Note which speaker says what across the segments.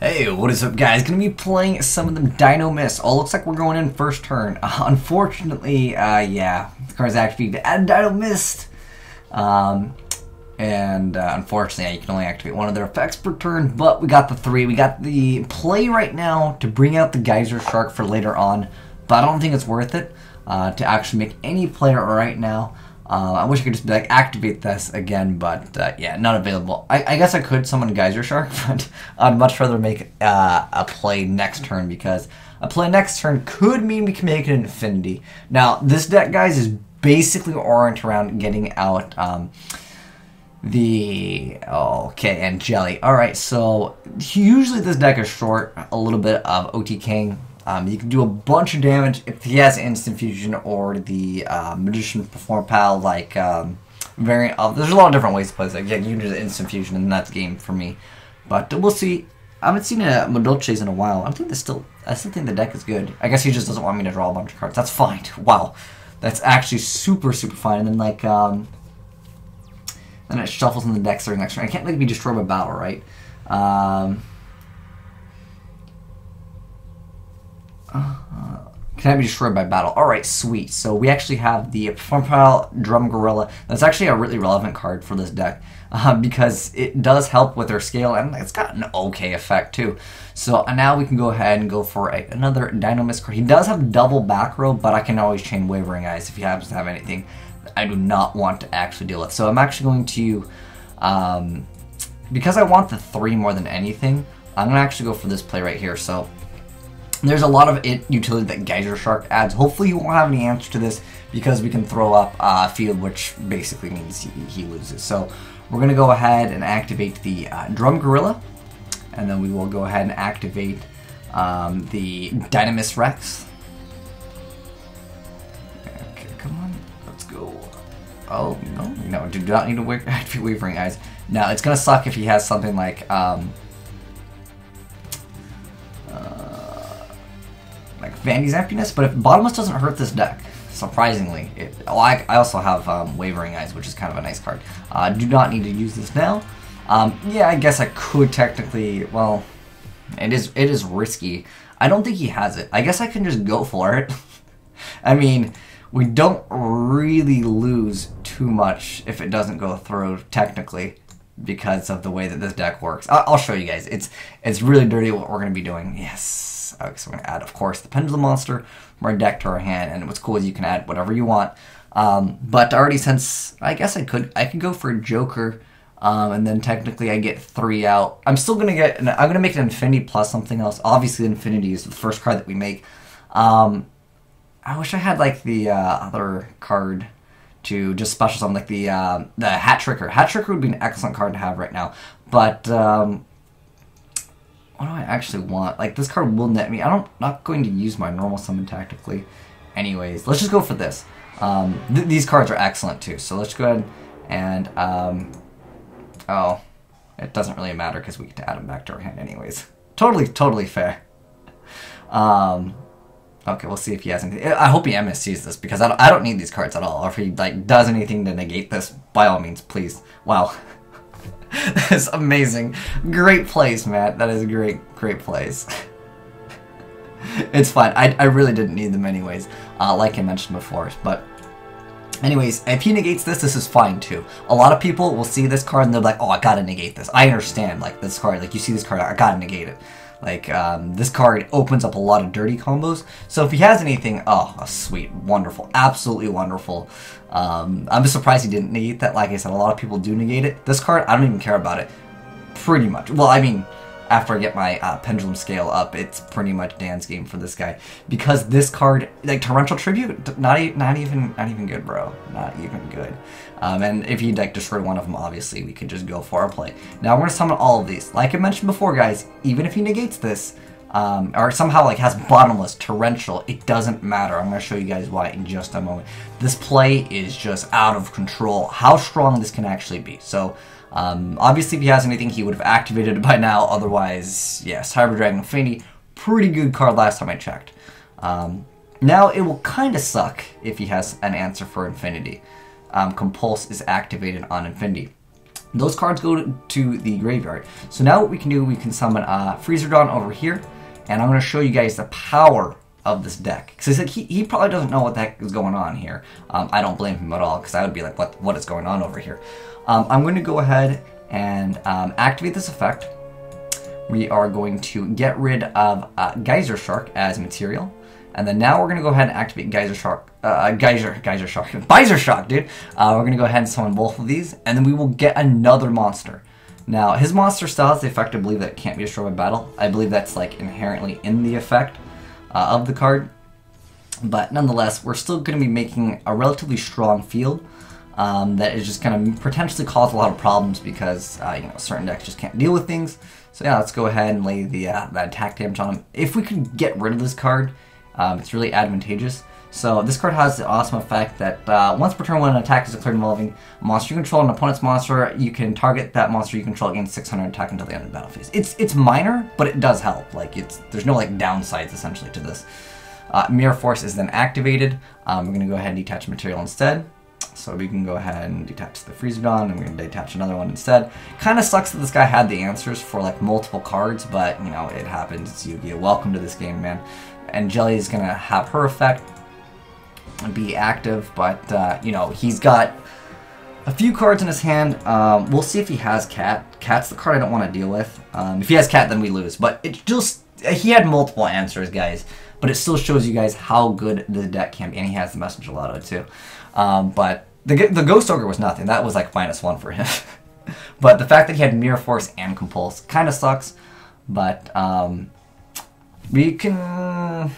Speaker 1: Hey, what is up, guys? Gonna be playing some of them Dino Mist. Oh, looks like we're going in first turn. Unfortunately, yeah, the card's activated add Dino Mist. Unfortunately, you can only activate one of their effects per turn, but we got the three. We got the play right now to bring out the Geyser Shark for later on, but I don't think it's worth it to actually make any play right now. I wish I could just be like, activate this again, but yeah, not available. I guess I could summon Geyser Shark, but I'd much rather make a play next turn, because a play next turn could mean we can make it an infinity. Now, this deck, guys, is basically oriented around getting out and Jelly. Alright, so usually this deck is short a little bit of OTKing. You can do a bunch of damage if he has Instant Fusion or the Magician Perform Pal, like variant of. There's a lot of different ways to play this. Like, yeah, you can do the Instant Fusion, and that's game for me. But we'll see. I haven't seen a Madolches in a while. I still think the deck is good. I guess he just doesn't want me to draw a bunch of cards. That's fine. Wow, that's actually super fine. And then like then it shuffles in the deck starting next turn. I can't like be destroyed by battle, right? Can I be destroyed by battle? Alright, sweet. So we actually have the Perform Pal Drum Gorilla. That's actually a really relevant card for this deck because it does help with their scale, and it's got an okay effect too. So now we can go ahead and go for another Dino Mist card. He does have double back row, but I can always chain Wavering Eyes if he happens to have anything that I do not want to actually deal with. So I'm actually going to, because I want the 3 more than anything, I'm going to actually go for this play right here. So there's a lot of utility that Geyser Shark adds. Hopefully you won't have any answer to this, because we can throw up field, which basically means he loses. So we're going to go ahead and activate the Drum Gorilla, and then we will go ahead and activate the Dynamis Rex. Okay, come on, let's go. Oh, no, do not need to activate Wavering Eyes. Now, it's going to suck if he has something like Vandy's Emptiness, but if Bottomless doesn't hurt this deck, surprisingly. I also have Wavering Eyes, which is kind of a nice card. Do not need to use this now. Yeah, I guess I could technically, well, it is risky. I don't think he has it. I guess I can just go for it. I mean, we don't really lose too much if it doesn't go through, technically, because of the way that this deck works. I'll show you guys. It's really dirty what we're going to be doing. Yes. Okay, so we're going to add, of course, the Pendulum Monster from our deck to our hand, and what's cool is you can add whatever you want. But already, since I guess I could go for a Joker, and then technically I get 3 out. I'm still going to I'm going to make an Infinity plus something else. Obviously, Infinity is the first card that we make. I wish I had like the other card to just special summon, like the Hat Tricker. Hat Tricker would be an excellent card to have right now, but what do I actually want? Like, this card will net me. Not going to use my normal summon tactically. Anyways, let's just go for this. These cards are excellent too, so let's go ahead and oh, it doesn't really matter because we get to add them back to our hand anyways. Totally fair. Okay, we'll see if he has anything. I hope he MSCs this, because I don't need these cards at all. Or if he like does anything to negate this, by all means, please. Wow. That is amazing. Great plays, Matt. That is great plays. It's fine. I really didn't need them anyways, like I mentioned before. But anyways, if he negates this is fine too. A lot of people will see this card and they're like, oh, I gotta negate this. I understand, like, this card, like, you see this card, I gotta negate it. Like, this card opens up a lot of dirty combos. So if he has anything, oh, sweet, wonderful, absolutely wonderful. I'm just surprised he didn't negate that. Like I said, a lot of people do negate it. This card, I don't even care about it, pretty much. Well, I mean, after I get my Pendulum Scale up, it's pretty much Dan's game for this guy. Because this card, like, Torrential Tribute, not even good, bro. Not even good. And if he like destroyed one of them, obviously we could just go for our play. Now we're gonna summon all of these. Like I mentioned before, guys, even if he negates this, or somehow like has Bottomless, Torrential, it doesn't matter. I'm gonna show you guys why in just a moment. This play is just out of control. How strong this can actually be. So obviously if he has anything, he would have activated it by now. Otherwise, yes, Hybrid Dragon Infinity, pretty good card last time I checked. Now it will kind of suck if he has an answer for Infinity. Compulse is activated on Infinity. Those cards go to the graveyard. So now what we can do, we can summon Freezerdon over here, and I'm going to show you guys the power of this deck. Because he probably doesn't know what the heck is going on here. I don't blame him at all, because I would be like, what is going on over here? I'm going to go ahead and activate this effect. We are going to get rid of Geyser Shark as material. And then now we're going to go ahead and activate Geyser Shark, Visor Shock, dude. We're going to go ahead and summon both of these, and then we will get another monster. Now, his monster still has the effect, I believe, that it can't be destroyed by battle. I believe that's, like, inherently in the effect of the card. But nonetheless, we're still going to be making a relatively strong field that is just going to potentially cause a lot of problems because, you know, certain decks just can't deal with things. So yeah, let's go ahead and lay the that attack damage on him. If we could get rid of this card, it's really advantageous. So this card has the awesome effect that once per turn when an attack is declared involving a monster you control an opponent's monster, you can target that monster you control against 600 attack until the end of the battle phase. It's minor, but it does help. Like there's no like downsides essentially to this. Mirror Force is then activated. We're going to go ahead and detach material instead. So we can go ahead and detach the Freezerdon, and we're going to detach another one instead. Kind of sucks that this guy had the answers for like multiple cards, but you know, it happens. It's Yu-Gi-Oh! Welcome to this game, man. And Jelly is going to have her effect and be active, but you know, he's got a few cards in his hand. We'll see if he has Cat. Cat's the card I don't want to deal with. If he has Cat, then we lose. But it just, he had multiple answers, guys. But it still shows you guys how good the deck can be, and he has the Messenger Lotto too. But the Ghost Ogre was nothing. That was like -1 for him. But the fact that he had Mirror Force and Compulse kind of sucks. But we can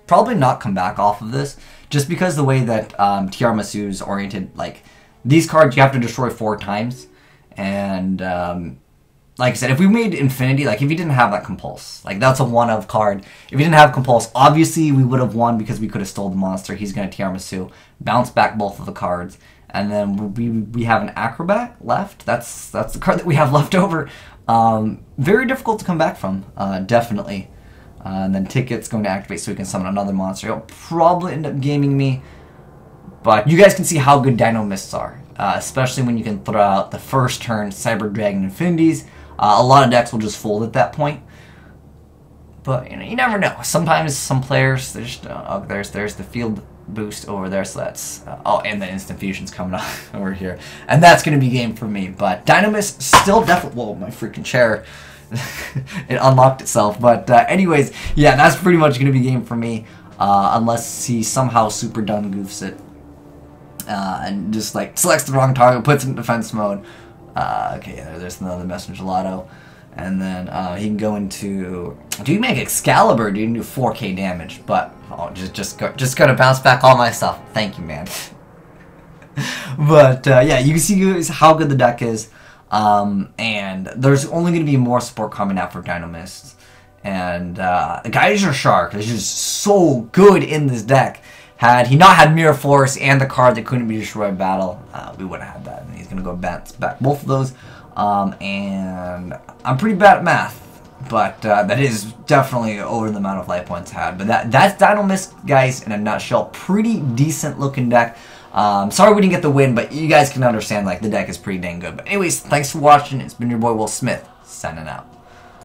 Speaker 1: probably not come back off of this, just because the way that Tiramisu's oriented, like, these cards you have to destroy 4 times. And like I said, if we made Infinity, like if he didn't have that Compulse, like that's a 1-of card. If he didn't have Compulse, obviously we would have won because we could have stole the monster. He's going to Tiramisu, bounce back both of the cards, and then we have an Acrobat left. That's the card that we have left over. Very difficult to come back from, definitely. And then Ticket's going to activate so we can summon another monster. He'll probably end up gaming me, but you guys can see how good Dino Mists are, especially when you can throw out the first turn Cyber Dragon Infinities. A lot of decks will just fold at that point, but you know, you never know. Sometimes some players, they just oh, there's the field boost over there, so that's oh, and the instant fusion's coming up over here, and that's going to be game for me. But Dynamist still definitely, whoa, my freaking chair. It unlocked itself, but anyways, yeah, that's pretty much going to be game for me, unless he somehow super done goofs it, and just like selects the wrong target, puts it in defense mode. Okay, there's another Messenger Lotto, and then he can go into, do you make Excalibur, dude, and do 4k damage, but oh, just gonna bounce back all my stuff. Thank you, man. But yeah, you can see how good the deck is. And there's only going to be more support coming out for Dynamists. And Geyser Shark is just so good in this deck. Had he not had Mirror Force and the card that couldn't be destroyed by battle, we wouldn't have had that. And he's going to go bounce back both of those. And I'm pretty bad at math, but that is definitely over the amount of life points had. But that's Dynamist, guys, in a nutshell. Pretty decent looking deck. Sorry we didn't get the win, but you guys can understand, like, the deck is pretty dang good. But anyways, thanks for watching. It's been your boy Will Smith, signing out.